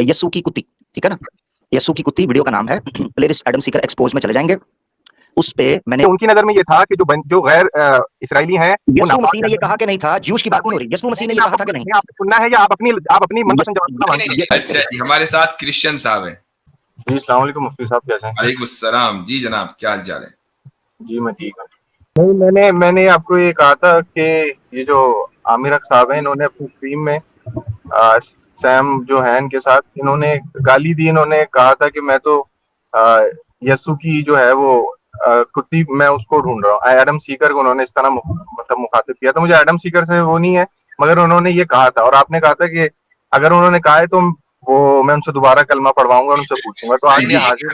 यस्सू की कुत्ती, ठीक है ना, यस्सू की कुत्ती वीडियो का नाम है। प्लेलिस्ट एडम सीकर एक्सपोज में चले जाएंगे। उस पे मैंने उनकी नजर में ये था कि जो गैर इसराइली हैं वो यस्सू नापाक मसीह ने ये कहा कि नहीं था, ज्यूश की बात नहीं हो रही, यस्सू मसीह ने ये कहा था कि नहीं? आपने सुनना है या आप अपनी मनपसंद जवाब मांगते हैं? अच्छा जी, हमारे साथ क्रिश्चियन साहब हैं। जी अस्सलाम वालेकुम मुफ्ती साहब, कैसे हैं? वालेकुम सलाम जी जनाब, क्या हाल चाल है? जी मैं ठीक हूँ। नहीं, मैंने आपको ये कहा था कि ये जो आमिर अक साहब हैं, इन्होंने अपनी स्ट्रीम में सैम जो है इनके साथ इन्होंने गाली दी। इन्होंने कहा था कि मैं तो यस्सु की जो है वो कुत्ती, मैं उसको ढूंढ रहा हूँ। एडम सीकर को उन्होंने इस तरह मतलब मुखातिब किया। तो मुझे एडम सीकर से वो नहीं है, मगर उन्होंने ये कहा था और आपने कहा था कि अगर उन्होंने कहा है तो वो मैं उनसे दोबारा कलमा पढ़वाऊंगा और उनसे पूछूंगा। तो आज ये हाजिर।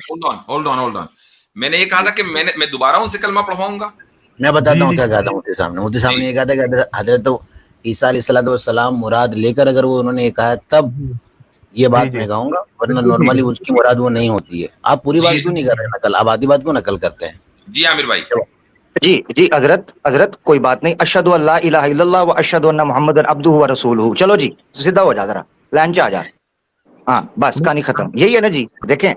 होल्ड ऑन, मैंने ये कहा था कि मैं दोबारा उनसे कलमा पढ़वाऊंगा। मैं बताता हूँ क्या कहा था मुफ्ती साहब ने ये कहा था कि हजरत ईसा अलैहिस्सलाम मुराद लेकर अगर वो उन्होंने कहा है तब ये बात मैं कहूंगा, वरना नॉर्मली उसकी मुराद वो नहीं होती है। आप पूरी बात क्यों नहीं कर रहे नकल, आप आधी बात क्यों नकल करते हैं? जी आमिर भाई। जी हजरत कोई बात नहीं। अशहदु अल्ला इलाहा इल्लल्लाह व अशहदु अन्ना मुहम्मदन अब्दुहु व रसूलुहु। चलो जी सीधा हो जा, जरा लाइन पे आ जा। हाँ बस कहानी खत्म, यही है ना जी। देखें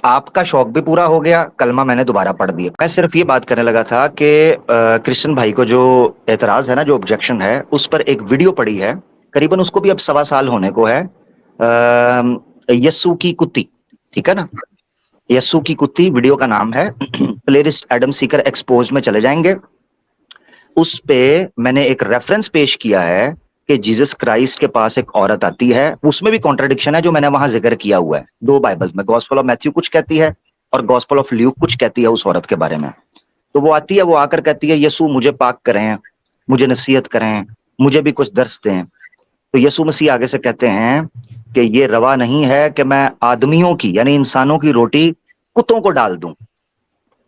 आपका शौक भी पूरा हो गया, कलमा मैंने दोबारा पढ़ दिया। मैं सिर्फ ये बात करने लगा था कि क्रिश्चियन भाई को जो एतराज है ना, जो ऑब्जेक्शन है, उस पर एक वीडियो पड़ी है, करीबन उसको भी अब 1.25 साल होने को है। यस्सू की कुत्ती, ठीक है ना, यस्सू की कुत्ती वीडियो का नाम है। प्लेलिस्ट एडम सीकर एक्सपोज में चले जाएंगे। उस पे मैंने एक रेफरेंस पेश किया है कि जीसस क्राइस्ट के पास एक औरत आती है, उसमें भी कॉन्ट्रडिक्शन है जो मैंने वहां जिक्र किया हुआ है। दो बाइबल्स में, गॉस्पेल ऑफ मैथ्यू कुछ कहती है और गॉस्पेल ऑफ ल्यूक कुछ कहती है उस औरत के बारे में। तो वो आती है, वो आकर कहती है यीशु मुझे पाक करें, मुझे नसीहत करें, मुझे भी कुछ दर्स दें। तो यीशु मसीह आगे से कहते हैं कि ये रवा नहीं है कि मैं आदमियों की यानी इंसानों की रोटी कुत्तों को डाल दूं।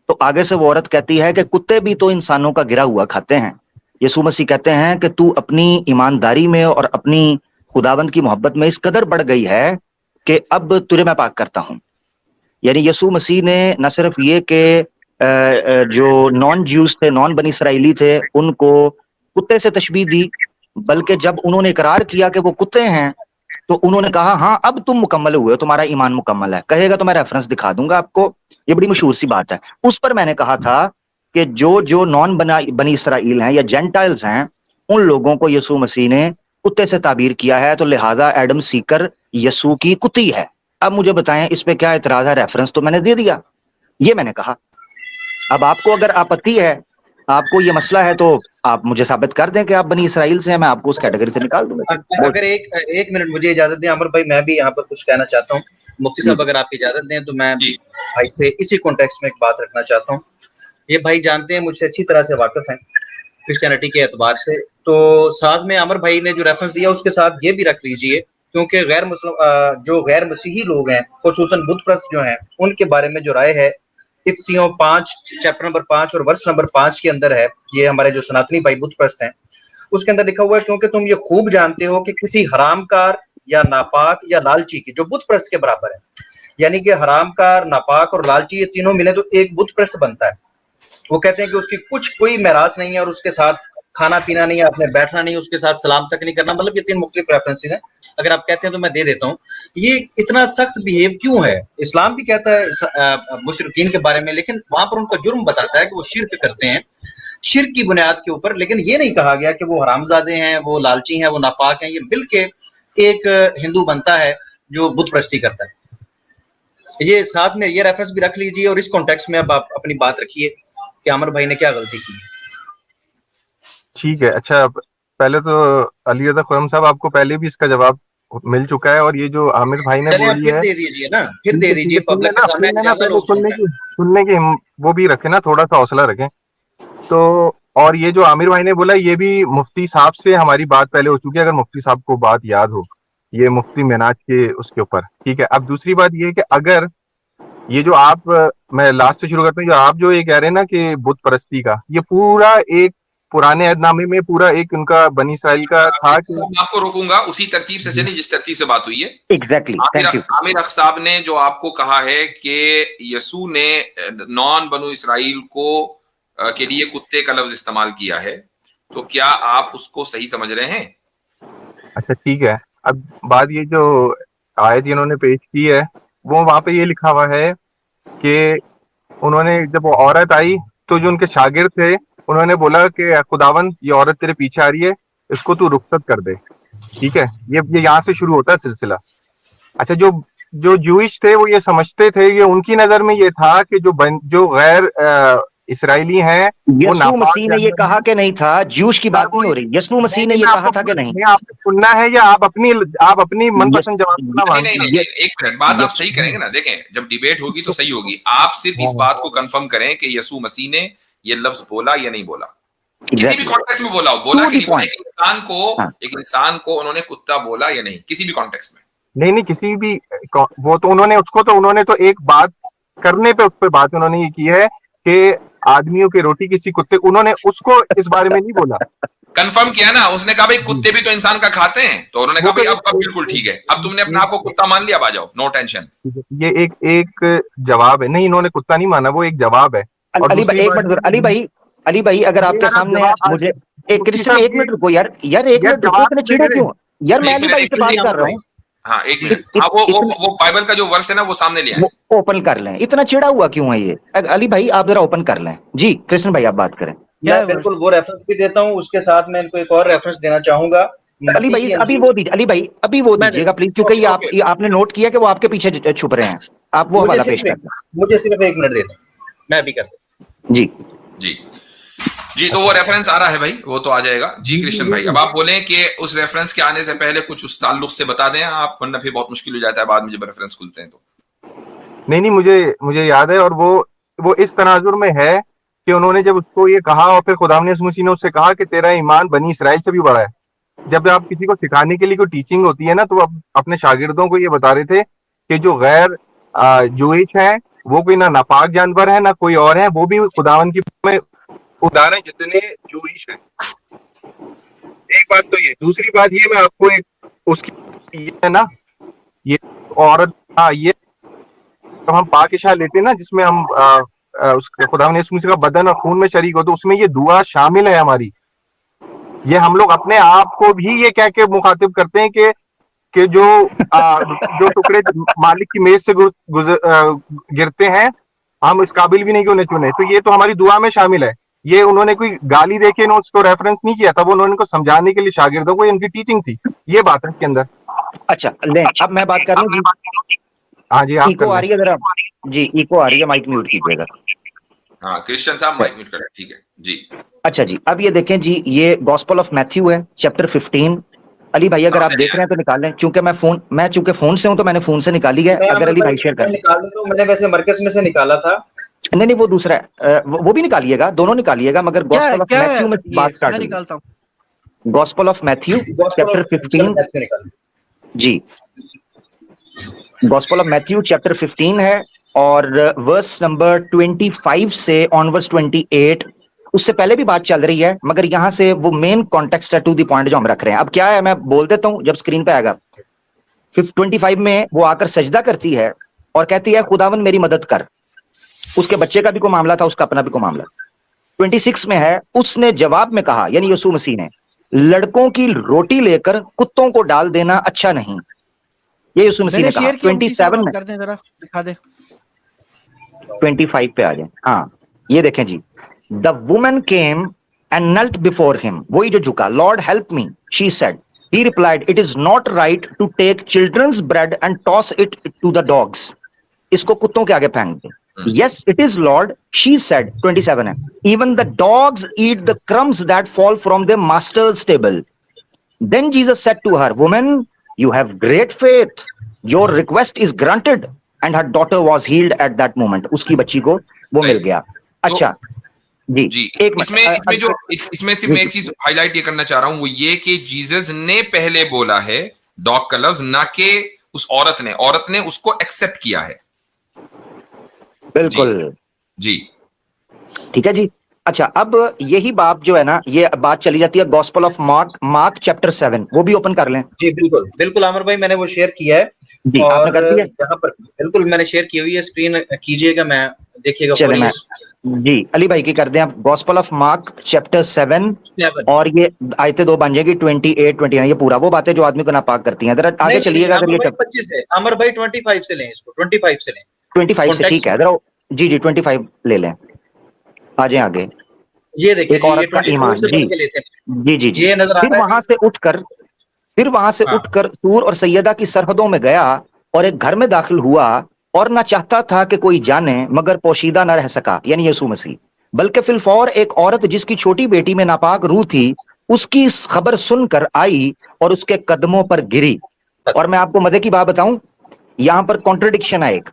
तो आगे से वो औरत कहती है कि कुत्ते भी तो इंसानों का गिरा हुआ खाते हैं। यीशु मसीह कहते हैं कि तू अपनी ईमानदारी में और अपनी खुदावंद की मोहब्बत में इस कदर बढ़ गई है कि अब तुझे मैं पाक करता हूं। यानी यीशु मसीह ने न सिर्फ ये कि जो नॉन ज्यूज थे, नॉन बनी इसराइली थे, उनको कुत्ते से तशबीह दी, बल्कि जब उन्होंने इकरार किया कि वो कुत्ते हैं तो उन्होंने कहा हाँ अब तुम मुकम्मल हुए हो, तुम्हारा ईमान मुकम्मल है। कहेगा तो मैं रेफरेंस दिखा दूंगा आपको, ये बड़ी मशहूर सी बात है। उस पर मैंने कहा था कि जो जो नॉन बनी इसराइल हैं या जेंटाइल्स हैं, उन लोगों को यीशु मसीह ने कुत्ते से ताबीर किया है, तो लिहाजा एडम सीकर यीशु की कुत्ती है। अब मुझे बताएं इस पे क्या इतराज है? रेफरेंस तो मैंने दे दिया, ये मैंने कहा। अब आपको अगर आपत्ति है, आपको ये मसला है, तो आप मुझे साबित कर दें कि आप बनी इसराइल से हैं, मैं आपको उस कैटेगरी से निकाल दूंगा। अगर एक मिनट मुझे इजाजत दें अमर भाई, मैं भी यहाँ पर कुछ कहना चाहता हूँ। मुफ्ती साहब अगर आप इजाजत दें तो मैं भाई से इसी कॉन्टेक्स्ट में एक बात रखना चाहता हूँ। ये भाई जानते हैं, मुझसे अच्छी तरह से वाकिफ हैं क्रिश्चियनिटी के एतबार से। तो साथ में अमर भाई ने जो रेफरेंस दिया उसके साथ ये भी रख लीजिए, क्योंकि गैर मुस्लिम जो गैर मसीही लोग हैं, खुसूसन बुत परस्त जो हैं, उनके बारे में जो राय है इफ्तियों 5 चैप्टर नंबर 5 और वर्स नंबर 5 के अंदर है। ये हमारे जो सनातनी भाई बुत परस्त हैं, उसके अंदर लिखा हुआ है, क्योंकि तुम ये खूब जानते हो कि किसी हरामकार या नापाक या लालची की, जो बुत परस्त के बराबर है, यानी कि हरामकार, नापाक और लालची, ये तीनों मिले तो एक बुत परस्त बनता है। वो कहते हैं कि उसकी कुछ कोई मेरास नहीं है और उसके साथ खाना पीना नहीं है, आपने बैठना नहीं, उसके साथ सलाम तक नहीं करना। मतलब ये 3 मुख्तलिफ रेफरेंसेस हैं। अगर आप कहते हैं तो मैं दे देता हूँ। ये इतना सख्त बिहेव क्यों है? इस्लाम भी कहता है मुशरिकीन के बारे में, लेकिन वहां पर उनका जुर्म बताता है कि वो शिर्क करते हैं, शिर्क की बुनियाद के ऊपर। लेकिन ये नहीं कहा गया कि वो हरामजादे हैं, वो लालची हैं, वो नापाक हैं। ये मिलके एक हिंदू बनता है जो बुत परस्ती करता है। ये साथ में ये रेफरेंस भी रख लीजिए और इस कॉन्टेक्स्ट में अब आप अपनी बात रखिए कि आमिर भाई ने क्या गलती की। ठीक है, अच्छा पहले तो अली रज़ा खुरम साहब, आपको पहले भी इसका जवाब मिल चुका है और ये जो आमिर भाई ने बोली है, फिर दे दीजिए ना, फिर दे दीजिए पब्लिक के सामने, ज्यादा लोग सुनने की वो भी रखे ना, थोड़ा सा हौसला रखें। तो और ये जो आमिर भाई ने बोला, ये भी मुफ्ती साहब से हमारी बात पहले हो चुकी है, अगर मुफ्ती साहब को बात याद हो, ये मुफ्ती मिनाज के उसके ऊपर। ठीक है, अब दूसरी बात ये है कि अगर ये जो आप, मैं लास्ट से शुरू करता हूँ, जो आप जो ये कह रहे हैं ना कि बुत परस्ती का, ये पूरा एक पुराने अहदनामे में पूरा एक उनका बनी इसराइल का था कि मैं आपको रोकूंगा उसी तरतीब से चलिए जिस तरतीब से बात हुई है। Exactly, thank you. आमिर अक साहब ने जो आपको कहा है कि यसू ने नॉन बनु इसराइल को के लिए कुत्ते का लफ्ज इस्तेमाल किया है, तो क्या आप उसको सही समझ रहे हैं? अच्छा ठीक है, अब बात ये जो आयत इन्होंने पेश की है वो वहां पे ये लिखा हुआ है कि उन्होंने जब वो औरत आई तो जो उनके शागिर्द थे उन्होंने बोला कि खुदावन ये औरत तेरे पीछे आ रही है, इसको तू रुखसत कर दे। ठीक है, ये यहाँ से शुरू होता है सिलसिला। अच्छा, जो जो जूइश थे वो ये समझते थे, ये उनकी नजर में ये था कि जो गैर इसराइली हैं वो यसू नापाक मसीह ने ये जानवर कहा हैं। कि नहीं था, ज्यूश की बात नहीं हो रही, यसू मसीह ने ये मैं कहा था कि नहीं? आपने सुनना है या आप अपनी यस मनपसंद जवाब सुनना नहीं मांगते नहीं हैं? नहीं, एक मिनट, बात आप यस सही करेंगे ना। देखें, जब डिबेट होगी तो सही होगी। आप सिर्फ इस बात को कंफर्म करें कि यसू मसीह ने ये लफ्ज बोला या नहीं बोला, किसी भी कॉन्टेक्स्ट में बोला हो, बोला कि नहीं बोला। एक इंसान को उन्होंने कुत्ता बोला या नहीं, किसी भी कॉन्टेक्स्ट में? नहीं, किसी भी वो तो उन्होंने तो एक बात करने पे उस पर बात उन्होंने ये की है कि आदमियों की रोटी किसी कुत्ते, उन्होंने उसको इस बारे में नहीं बोला। कंफर्म किया ना, उसने कहा भाई कुत्ते भी तो इंसान का खाते हैं, तो उन्होंने कहा भाई अब बिल्कुल ठीक है, अब तुमने अपने आप को कुत्ता मान लिया, अब आ जाओ, नो टेंशन। ये एक जवाब है। नहीं, इन्होंने कुत्ता नहीं माना, वो एक जवाब है। और अली भाई एक मिनट, अली भाई अगर आपके सामने मुझे एक क्रिश्चियन, एक मिनट रुको यार एक मिनट रुको, इतने चिड़े क्यों यार? मैं अली भाई से बात कर रहा हूँ। हाँ, एक मिनट, हाँ, वो बाइबल का जो वर्स है ना वो सामने लिया है, ओपन कर लें। इतना चिड़ा हुआ क्यों है ये? अली भाई आप जरा ओपन कर लें। जी कृष्ण भाई आप बात करें। मैं बिल्कुल वो रेफरेंस भी देता हूँ, उसके साथ मैं इनको एक और रेफरेंस देना चाहूंगा। अली भाई अभी वो दीजिए, अली भाई अभी वो दीजिएगा प्लीज, क्योंकि आपने नोट किया कि वो आपके पीछे छुप रहे हैं। आप वो वाला पेश करें। मुझे सिर्फ 1 मिनट दे दें, मैं अभी कर दूं। जी जी जी, तो वो रेफरेंस आ रहा है भाई, वो तो आ जाएगा। जी कृष्ण भाई, अब आप बोलें कि उस रेफरेंस के आने से पहले कुछ उस ताल्लुक से बता दें आप, वरना फिर बहुत मुश्किल हो जाता है बाद में जब रेफरेंस खुलते हैं तो। नहीं, मुझे याद है, और वो इस तनाजुर में है कि उन्होंने जब उसको ये कहा और फिर खुदावंद यीशु मसीह ने उससे कहा कि तेरा ईमान बनी इसराइल से भी बड़ा है। जब आप किसी को सिखाने के लिए कोई टीचिंग होती है ना, तो आप अपने शागिर्दों को ये बता रहे थे कि जो गैर जूइश है वो कोई ना नापाक जानवर है ना कोई और है, वो भी खुदावंद की में उदाहरण जितने जूइश है। एक बात तो ये, दूसरी बात ये, मैं आपको एक उसकी ये है ना, ये औरत, ये जब हम पाक इशा लेते हैं ना, जिसमें हम उसके खुदावंद यीशु मसीह का बदन और खून में शरीक हो, तो उसमें ये दुआ शामिल है हमारी। ये हम लोग अपने आप को भी ये कह के मुखातिब करते हैं कि जो टुकड़े मालिक की मेज से गिरते हैं, हम इस काबिल भी नहीं कि उन्हें चुने, तो ये तो हमारी दुआ में शामिल है। ये उन्होंने कोई गाली देके उसको रेफरेंस नहीं किया था, वो उन्होंने को समझाने के लिए शागिर्दों को, उनकी टीचिंग थी, ये बात है इसके अंदर। अच्छा ले, अब मैं बात कर लूं जी। हाँ जी, आप इको आ रही है जरा जी, इको आ रही है, माइक म्यूट कीजिएगा। हाँ क्रिश्चियन साहब माइक म्यूट करें, ठीक है जी। अच्छा जी, अब ये देखें जी, ये गॉस्पेल ऑफ मैथ्यू है चैप्टर 15। अली भाई अगर आप देख रहे हैं तो निकाल लें, क्योंकि मैं चूंकि फोन से हूं तो मैंने फोन से निकाली है। अगर अली भाई शेयर कर निकाल दो, मैंने वैसे मरकज में से निकाला था। नहीं वो दूसरा है, वो भी निकालिएगा, दोनों निकालिएगा, मगर गॉस्पेल ऑफ मैथ्यू में बात स्टार्ट होगी। निकालता हूं गॉस्पेल ऑफ मैथ्यू चैप्टर 15 जी, गॉस्पेल ऑफ मैथ्यू चैप्टर 15 है और वर्स नंबर 25 से ऑनवर्स 28। उससे पहले भी बात चल रही है, मगर यहां से वो मेन कॉन्टेक्स्ट है, टू द पॉइंट जो हम रख रहे हैं। अब क्या है, मैं बोल देता हूं जब स्क्रीन पे आएगा। 25 में वो आकर सजदा करती है और कहती है खुदावन मेरी मदद कर। उसके बच्चे का भी कोई मामला था, उसका अपना भी कोई मामला। 26 में है, उसने जवाब में कहा, यानी यीशु मसीह ने, लड़कों की रोटी लेकर कुत्तों को डाल देना अच्छा नहीं। ये यीशु मसीह ने कहा। 27 में कर दे, जरा दिखा दे। 25 पे आ जाए। हाँ ये देखें जी, the woman came and knelt before him, वही जो झुका, lord help me, she said, he replied, it is not right to take children's bread and toss it to the dogs, इसको कुत्तों के आगे फेंक दे। yes it is lord, she said, 27 है, even the dogs eat the crumbs that fall from their master's table. Then Jesus said to her, woman, you have great faith, your request is granted, and her daughter was healed at that moment. उसकी बच्ची को वो मिल गया। अच्छा जी, इसमें सिर्फ मैं एक चीज हाईलाइट ये करना चाह रहा हूं, वो ये कि जीसस ने पहले बोला है डॉग का लफ्ज, ना कि उस औरत ने उसको एक्सेप्ट किया है। बिल्कुल जी ठीक है जी। अच्छा, अब यही बात जो है ना, ये बात चली जाती है गॉस्पेल ऑफ मार्क चैप्टर 7, वो भी ओपन कर लें। जी बिल्कुल बिल्कुल आमिर भाई, मैंने वो शेयर किया है जी, और आपने कर दिया? यहाँ पर बिल्कुल मैंने शेयर की हुई है, स्क्रीन कीजिएगा, मैं देखिएगा चले पूरी मैं जी अली भाई की कर दें आप, गॉस्पेल ऑफ मार्क चैप्टर 7 7। और ये आयतें दो बन जाएगी 28 29, ये पूरा वो बातें जो आदमी को नापाक करती हैं। जरा आगे चलिएगा अगर अमर ये भाई 25 से, अमर भाई 25 से लें इसको, 25 से लें 25 से, ठीक कॉन्टेक्स्ट। है जरा। जी जी 25 ले लें, आ जाए आगे। ये देखिए एक जी, ये औरत का 24 ईमान, से जी पढ़ के लेते हैं। जी जी जी। ये नजर आ फिर रहा है वहां जी। से उठकर फिर वहां से हाँ उठकर सूर और सैयदा की सरहदों में गया और एक घर में दाखिल हुआ और ना चाहता था कि कोई जाने मगर पोशीदा न रह सका, यानी यीशु मसीह। बल्कि फिलफौर एक औरत जिसकी छोटी बेटी में नापाक रूह थी, उसकी इस खबर सुनकर आई और उसके कदमों पर गिरी। और मैं आपको मजे की बात बताऊं, यहां पर कॉन्ट्रडिक्शन है एक।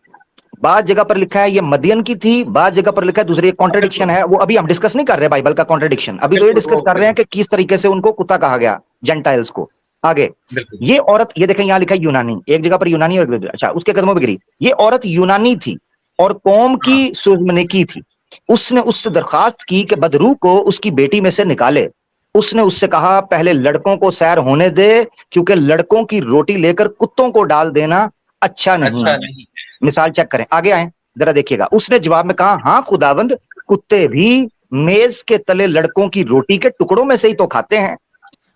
बाद जगह पर लिखा है ये मदियन की थी, बाद जगह पर लिखा है दूसरी, एक कॉन्ट्रडिक्शन है। वो अभी हम डिस्कस नहीं कर रहे बाइबल का कॉन्ट्रडिक्शन, अभी तो ये बिल्कुल, डिस्कस कर रहे हैं कि किस तरीके से उनको कुत्ता कहा गया, जेंटाइल्स को। आगे बिल्कुल ये औरत, ये देखें यहां लिखा है यूनानी, एक जगह पर यूनानी और अच्छा उसके कदमों पर गिरी। ये औरत यूनानी थी और कौम की सुजमनिकी थी। उसने उससे दरखास्त की कि बदरू को उसकी बेटी में से निकाले। उसने उससे कहा पहले लड़कों को सैर होने दे, क्योंकि लड़कों की रोटी लेकर कुत्तों को डाल देना अच्छा नहीं। अच्छा नहीं। मिसाल चेक करें, आगे आए जरा देखिएगा। उसने जवाब में कहा हाँ खुदाबंद, कुत्ते भी मेज के तले लड़कों की रोटी के टुकड़ों में से ही तो खाते हैं।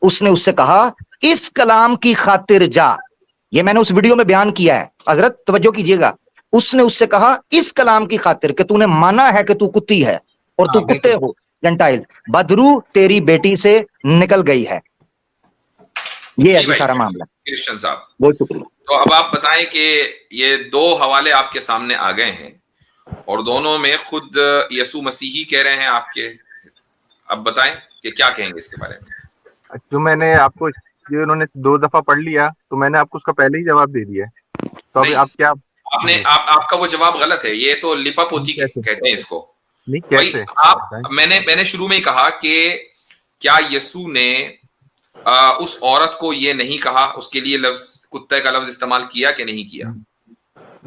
उसने उससे कहा इस कलाम की खातिर जा, ये मैंने उस वीडियो में बयान किया है, हजरत तवज्जो कीजिएगा। उसने उससे कहा इस कलाम की खातिर कि तूने माना है कि तू कुत्ती है और तू हाँ कुत्ते बिल्कुल हो जेंटाइल, बदरू तेरी बेटी से निकल गई है। ये है जी जी भाई सारा मामला। क्रिश्चियन साहब, बहुत शुक्रिया। तो अब आप बताएं कि ये दो हवाले आपके सामने आ गए हैं और दोनों में खुद यसु मसीह ही कह रहे हैं आपके। अब बताएं कि क्या कहेंगे इसके बारे में। जो मैंने आपको, ये उन्होंने 2 दफा पढ़ लिया तो मैंने आपको उसका पहले ही जवाब दे दिया है, तो अभी नहीं, आप क्या? आपका वो जवाब गलत है, ये तो लिपापोती कैसे? कहते हैं इसको। नहीं भाई कैसे? मैंने शुरू में ही कहा कि क्या यसु ने उस औरत को ये नहीं कहा, उसके लिए लफ्ज कुत्ते का लफ्ज इस्तेमाल किया कि नहीं किया?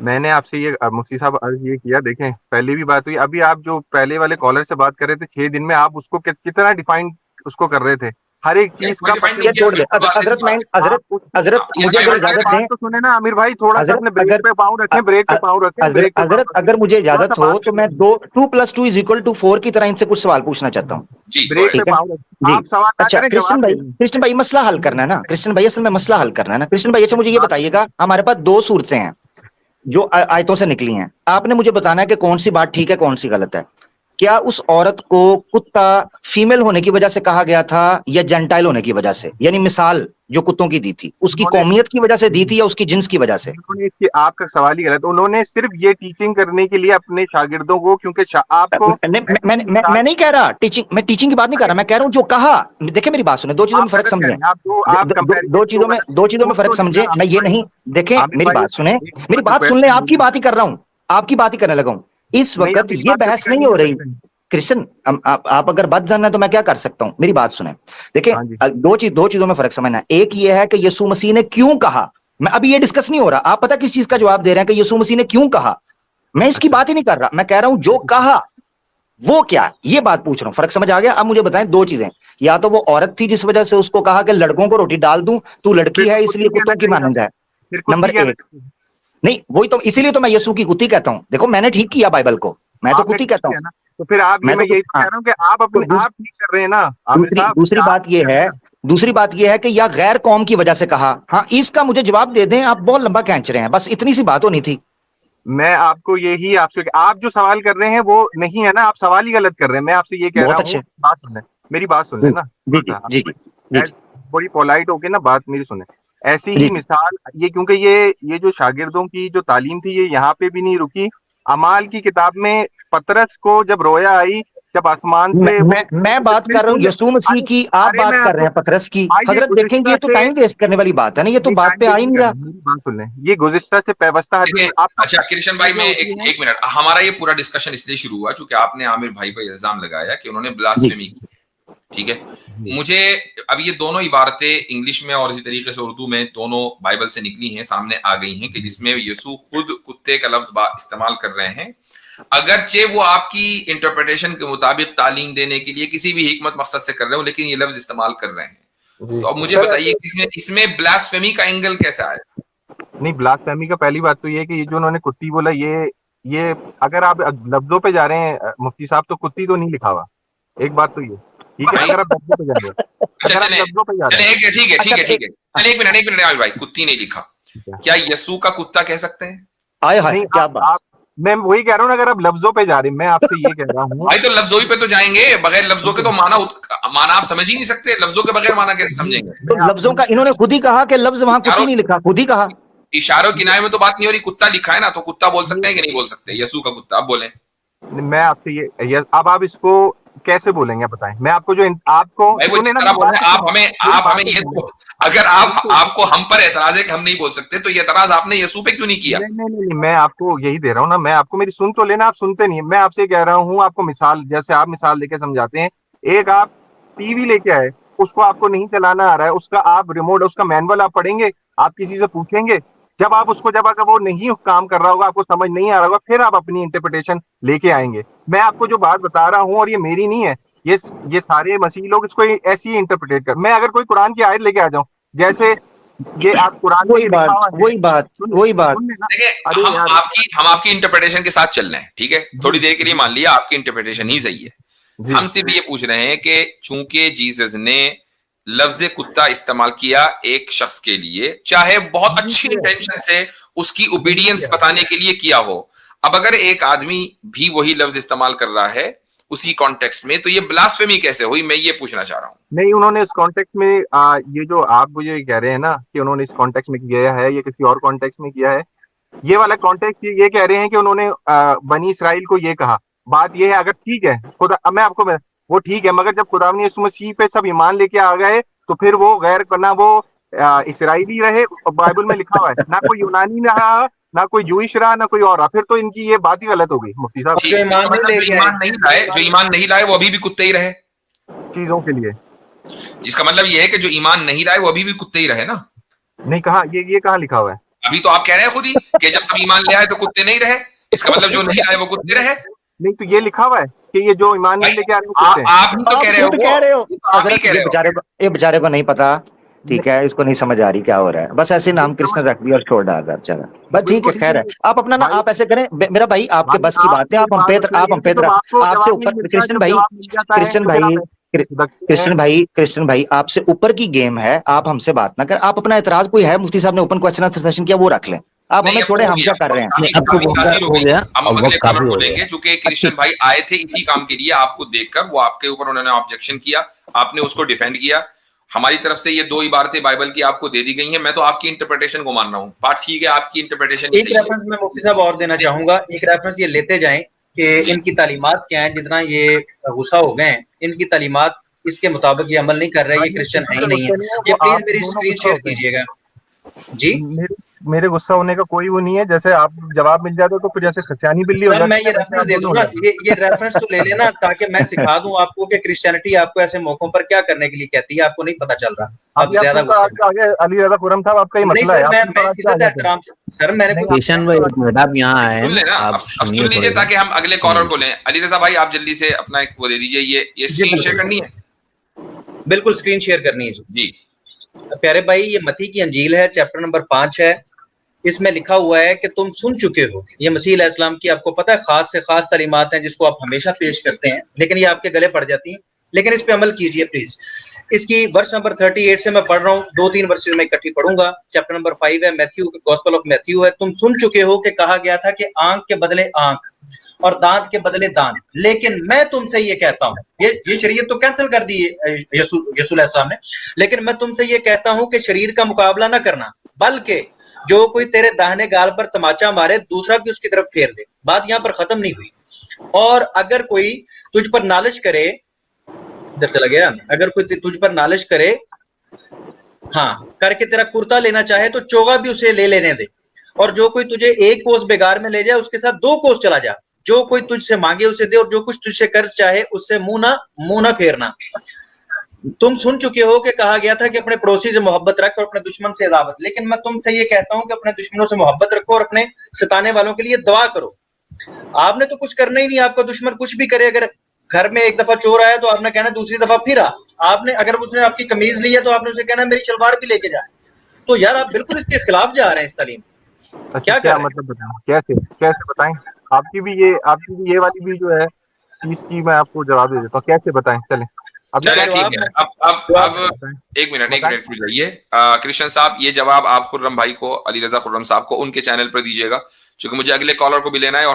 मैंने आपसे ये मुफ्ती साहब अर्ज ये किया, देखें पहले भी बात हुई, अभी आप जो पहले वाले कॉलर से बात कर रहे थे 6 दिन में, आप उसको कितना डिफाइन उसको कर रहे थे, हर एक चीज का डिफाइन ये छोड़ दे हजरत, मैं हजरत मुझे अगर इजाजत दें, तो सुने ना आमिर भाई, थोड़ा सा हजरत अपने ब्रेक पे पाँव रखें, ब्रेक पे पाँव रखें, ब्रेक पे हजरत अगर मुझे इजाजत हो तो मैं 2+2=4 की तरह इनसे कुछ सवाल पूछना चाहता हूँ। जी ब्रेक पे ठीक है पाँव रखें, जी। आप सवाल ना अच्छा करें, कृष्ण भाई मसला हल करना है ना, कृष्ण भाई असल में मसला हल करना है ना। कृष्ण भाई अच्छा मुझे ये बताइएगा, हमारे पास 2 सूरतें हैं जो आयतों से निकली हैं, आपने मुझे बताना है कि कौन सी बात ठीक है कौन सी गलत है। क्या उस औरत को कुत्ता फीमेल होने की वजह से कहा गया था या जेंटाइल होने की वजह से, यानी मिसाल जो कुत्तों की दी थी उसकी कौमियत की वजह से दी थी या उसकी जिन्स की वजह से? उन्होंने आपका सवाल ही गलत, उन्होंने सिर्फ ये टीचिंग करने के लिए अपने शागिर्दों को, क्योंकि आपको मैं नहीं कह रहा टीचिंग, मैं टीचिंग की बात नहीं कर रहा, मैं कह रहा हूँ जो कहा। देखिए मेरी बात सुने, 2 चीजों में फर्क समझे, दो चीजों में फर्क समझे। मैं ये नहीं, देखें मेरी बात सुने, मेरी बात सुन ले, आपकी बात ही कर रहा हूँ, आपकी बात ही करने लगा हूँ इस वक्त। ये बहस नहीं हो रही कृष्ण, आप अगर बात जानना है तो मैं क्या कर सकता हूं, मेरी बात सुने। देखिए दो चीजों में फर्क समझना है। एक ये है कि यीशु मसीह ने क्यों कहा, मैं अभी ये डिस्कस नहीं हो रहा, आप पता किस चीज का जवाब दे रहे हैं कि यीशु मसीह ने क्यों कहा, मैं इसकी बात ही नहीं कर रहा, मैं कह रहा हूं जो कहा वो क्या, ये बात पूछ रहा हूं। फर्क समझ आ गया? अब मुझे बताएं 2 चीजें, या तो वो औरत थी जिस वजह से उसको कहा कि लड़कों को रोटी डाल दूं, तू लड़की है इसलिए कुत्तों की मानंद है, नंबर 1। नहीं वही तो, इसीलिए तो मैं यीशु की कुत्ती कहता हूं। देखो मैंने ठीक किया बाइबल को, मैं तो कुत्ती कहता हूं। तो फिर आप, मैं यही कह रहा हूं कि आप अपने आप ठीक कर रहे हैं ना। दूसरी बात ये है कि या गैर कौम की वजह से कहा, हाँ इसका मुझे जवाब दे दें, आप बहुत लंबा खींच रहे हैं, बस इतनी सी बात होनी थी। मैं आपको यही आपसे, आप जो सवाल कर रहे हैं वो नहीं है ना, आप सवाल ही गलत कर रहे हैं। मैं आपसे ये कह रहा हूँ, बात सुन ले, मेरी बात सुन ले ना, बड़ी पोलाइट होके ना बात मेरी सुने। ऐसी ही मिसाल ये, क्योंकि ये जो शागिर्दों की जो तालीम थी ये यहाँ पे भी नहीं रुकी। अमाल की किताब में पतरस को जब रोया आई, जब आसमान से, मैं बात कर रहा हूँ यीशु मसीह की, आप बात कर रहे हैं पतरस की। हजरत देखेंगे ये तो टाइम वेस्ट करने वाली बात है ना, ये तो बात पे आ ही नहीं रहा। बात सुन लें, ये गुज़िश्ता से व्यवस्था। अच्छा कृष्ण भाई, मैं एक मिनट, हमारा ये पूरा डिस्कशन इसलिए शुरू हुआ क्योंकि आपने आमिर भाई पर इल्जाम लगाया कि उन्होंने ब्लास्फेमी की, ठीक है। मुझे अब ये दोनों इबारतें इंग्लिश में और इसी तरीके से उर्दू में दोनों बाइबल से निकली हैं, सामने आ गई हैं कि जिसमें यीशु खुद कुत्ते का लफ्ज इस्तेमाल कर रहे हैं। अगरचे वो आपकी इंटरप्रिटेशन के मुताबिक तालीम देने के लिए किसी भी हिकमत मकसद से कर रहे हो, लेकिन ये लफ्ज इस्तेमाल कर रहे हैं। तो अब मुझे बताइए इसमें ब्लास्फेमी का एंगल कैसा है? नहीं, ब्लास्फेमी का पहली बात तो ये है कि ये जो उन्होंने कुत्ती बोला, ये अगर आप लफ्जों पे जा रहे हैं मुफ्ती साहब, तो कुत्ती तो नहीं लिखा हुआ। एक बात तो ये ठीक है, अगर आप लफ्जों पे जा रहे हैं, अच्छा चले लफ्जों पे जा रहे हैं, ठीक है चले एक मिनट आल भाई, कुत्ती नहीं लिखा, क्या यसू का कुत्ता कह सकते हैं? आए हाय नहीं, क्या बात। मैं वही कह रहा हूँ, अगर आप लफ्जों पे जा रहे हैं, मैं आपसे ये कह रहा हूँ भाई तो लफ्जों ही पे तो जाएंगे, बगैर लफ्जों के तो माना आप समझ ही नहीं सकते, लफ्जों के बगैर माना कैसे समझेंगे? तो लफ्जों का इन्होंने खुद ही कहा कि लफ्ज वहां कुत्ती नहीं लिखा, खुद ही कहा। इशारों किनारे में तो बात नहीं हो रही, कुत्ता लिखा है ना, तो कुत्ता बोल सकते हैं कि नहीं बोल सकते? यसू का कुत्ता, अब बोले। मैं आपसे ये अब आप इसको कैसे बोलेंगे बताएं? मैं आपको जो आपको आप हमें ये, अगर आपको हम पर एतराज है कि हम नहीं बोल सकते, तो ये एतराज आपने यसू पे क्यों नहीं किया? नहीं, मैं आपको यही दे रहा हूँ ना, मैं आपको मेरी सुन तो लेना, आप सुनते नहीं। मैं आपसे कह रहा हूँ, आपको मिसाल, जैसे आप मिसाल देके समझाते हैं, एक आप टीवी लेके आए, उसको आपको नहीं चलाना आ रहा है, उसका आप रिमोट, उसका मैनुअल आप पढ़ेंगे, आप किसी से पूछेंगे, जब अगर वो नहीं काम कर रहा होगा, आपको समझ नहीं आ रहा होगा, फिर आप अपनी इंटरप्रिटेशन लेके आएंगे। मैं आपको जो बात बता रहा हूँ, और ये मेरी नहीं है, ये सारे मसीह लोग इसको ऐसी ही इंटरप्रिटेट कर। मैं अगर कोई कुरान की आयत लेके आ जाऊं, जैसे ये आप कुरान वही बात देखिए, हम आपकी इंटरप्रिटेशन के साथ चल रहे हैं, ठीक है, थोड़ी देर के लिए मान लिया आपकी इंटरप्रिटेशन ही सही है। हम सिर्फ ये पूछ रहे हैं कि चूंकि जीसस ने लफ्ज कुत्ता इस्तेमाल किया एक शख्स के लिए, चाहे बहुत अच्छी इंटेंशन से उसकी ओबीडियंस बताने के लिए किया हो, अब अगर एक आदमी भी वही लफ्ज इस्तेमाल कर रहा है उसी कॉन्टेक्स्ट में, तो ये ब्लास्फेमी कैसे हुई? मैं ये पूछना चाह रहा हूँ। नहीं, उन्होंने इस कॉन्टेक्स्ट में ये जो आप मुझे कह रहे हैं ना कि उन्होंने इस कॉन्टेक्स्ट में किया है या किसी और कॉन्टेक्स्ट में किया है, ये वाला कॉन्टेक्स्ट ये कह रहे हैं कि उन्होंने बनी इसराइल को ये कहा। बात ये है, अगर ठीक है खुदा, मैं आपको वो ठीक है, मगर जब खुदा ने यीशु मसीह पे सब ईमान लेके आ गए, तो फिर वो गैर करना, वो इसराइली रहे, बाइबल में लिखा हुआ है, ना कोई यूनानी रहा, ना कोई जूइश रहा, ना कोई और रहा, फिर तो इनकी ये बात ही गलत हो गई मुफ्ती साहब। जो ईमान नहीं लाए वो अभी भी कुत्ते ही रहे चीजों के लिए, जिसका मतलब ये है कि जो ईमान नहीं लाए वो अभी भी कुत्ते ही रहे ना। नहीं कहा, ये कहाँ लिखा हुआ है? अभी तो आप कह रहे हैं खुद ही कि जब सब ईमान ले आए तो कुत्ते नहीं रहे, इसका मतलब जो नहीं आए वो कुत्ते रहे। नहीं, तो ये लिखा हुआ है कि ये जो ईमान नहीं लेके आ रहे हैं, आप तो कह रहे हो, ये बेचारे को नहीं पता, ठीक है, इसको नहीं समझ आ रही क्या हो रहा है, बस ऐसे नाम कृष्ण रख दिया और छोड़ डाला, चला बस ठीक है, खैर है। आप अपना ना, आप ऐसे करें मेरा भाई, आपके बस की बात है, आप हम पे आपसे ऊपर कृष्ण भाई आपसे ऊपर की गेम है, आप हमसे बात ना कर। आप अपना एतराज कोई है, मुफ्ती साहब ने ओपन क्वेश्चन आंसर सेशन किया, वो रख लें, आप हमें छोड़े, हम क्या कर रहे हैं? हो गया, हम अगले कॉलर बोलेंगे, क्योंकि कृष्ण भाई आए थे इसी काम के लिए, आपको देखकर वो आपके ऊपर उन्होंने ऑब्जेक्शन किया, आपने उसको डिफेंड किया। हमारी तरफ से ये 2 इबारतें बाइबल की आपको दे दी गई हैं, मैं तो आपकी इंटरप्रिटेशन को मान रहा हूँ, बात ठीक है, आपकी इंटरप्रिटेशन। एक रेफरेंस मैं मुफ्ती साहब और देना चाहूंगा, एक रेफरेंस ये लेते जाएं कि इनकी तालीमात क्या है, जितना ये गुस्सा हो गए हैं, इनकी तालीमात इसके मुताबिक ये अमल नहीं कर रहे, ये क्रिश्चियन है ही नहीं है। ये प्लीज मेरी स्क्रीन शेयर कीजिएगा जी। मेरे गुस्सा होने का कोई वो नहीं है, जैसे आप जवाब मिल जाता तो फिर जैसे खचानी बिल्ली हो जाती है। मैं ये रेफरेंस दे दूंगा, ये रेफरेंस तो ले लेना, ताकि मैं सिखा दूं आपको कि क्रिश्चियनिटी आपको ऐसे मौकों पर क्या करने के लिए कहती है, आपको नहीं पता चल रहा। आप ज्यादा गुस्से अली रज़ा खुरम साहब, आपका ही मसला है। सर मैंने किशन भाई एक मिनट, आप यहाँ आए, आप सुन लीजिए ताकि हम अगले कॉलर को लें। अली रज़ा भाई आप जल्दी से अपना एक वो दे दीजिए, ये स्क्रीन शेयर करनी है। बिल्कुल स्क्रीन शेयर करनी है जी। प्यारे भाई, ये मत्ती की अंजील है, चैप्टर नंबर 5 है, इसमें लिखा हुआ है कि तुम सुन चुके हो। ये मसीह अलैहिस्सलाम की आपको पता है खास से खास तालीमात हैं जिसको आप हमेशा पेश करते हैं, लेकिन ये आपके गले पड़ जाती हैं, लेकिन इस पे अमल कीजिए प्लीज। इसकी वर्स नंबर 38 से मैं पढ़ रहा हूँ, 2-3 वर्सेस में इकट्ठी पढ़ूंगा। चैप्टर नंबर 5 है, मैथ्यू, गॉस्पेल ऑफ मैथ्यू है। तुम सुन चुके हो कि कहा गया था कि आंख के बदले आंख और दांत के बदले दांत, लेकिन मैं तुमसे ये कहता हूँ, ये शरीयत तो कैंसिल कर दी यीशु अलैहिस्सलाम ने, लेकिन मैं तुमसे ये कहता हूँ कि शरीर का मुकाबला ना करना, बल्कि जो कोई तेरे दाहिने गाल पर तमाचा मारे दूसरा भी उसकी तरफ फेर दे। बात यहाँ पर खत्म नहीं हुई। और अगर कोई तुझ पर नालिश करे, इधर चला गया, अगर कोई तुझ पर नालिश करे, हाँ करके तेरा कुर्ता लेना चाहे तो चोगा भी उसे ले लेने दे, और जो कोई तुझे 1 कोस बेगार में ले जाए उसके साथ 2 कोस चला जा। जो कोई तुझसे मांगे उसे दे, और जो कुछ तुझसे कर्ज चाहे उससे मुंह ना फेरना। तुम सुन चुके हो कि कहा गया था कि अपने पड़ोसी से मोहब्बत रख और अपने दुश्मन से अदावत, लेकिन मैं तुमसे ये कहता हूं कि अपने दुश्मनों से मोहब्बत रखो और अपने सताने वालों के लिए दुआ करो, आपने तो कुछ करना ही नहीं, आपका दुश्मन कुछ भी करे, अगर घर में एक दफा चोर आया तो आपने कहना दूसरी दफा फिर आ, आपने अगर उसने आपकी कमीज ली है तो आपने उसे कहना मेरी सलवार भी लेके जाए। तो यार आप बिल्कुल इसके खिलाफ जा रहे हैं इस तालीम। क्या मतलब बताएं, कैसे कैसे बताएं? आपकी भी ये वाली भी जो है चीज की मैं आपको जवाब दे देता हूँ, कैसे बताएं? चलें चलिए ठीक है। अब एक मिनट की जाइए। कृष्ण साहब, ये जवाब आप खुर्रम भाई को, अली रजा खुर्रम साहब को उनके चैनल पर दीजिएगा, क्योंकि मुझे अगले कॉलर को भी लेना है। और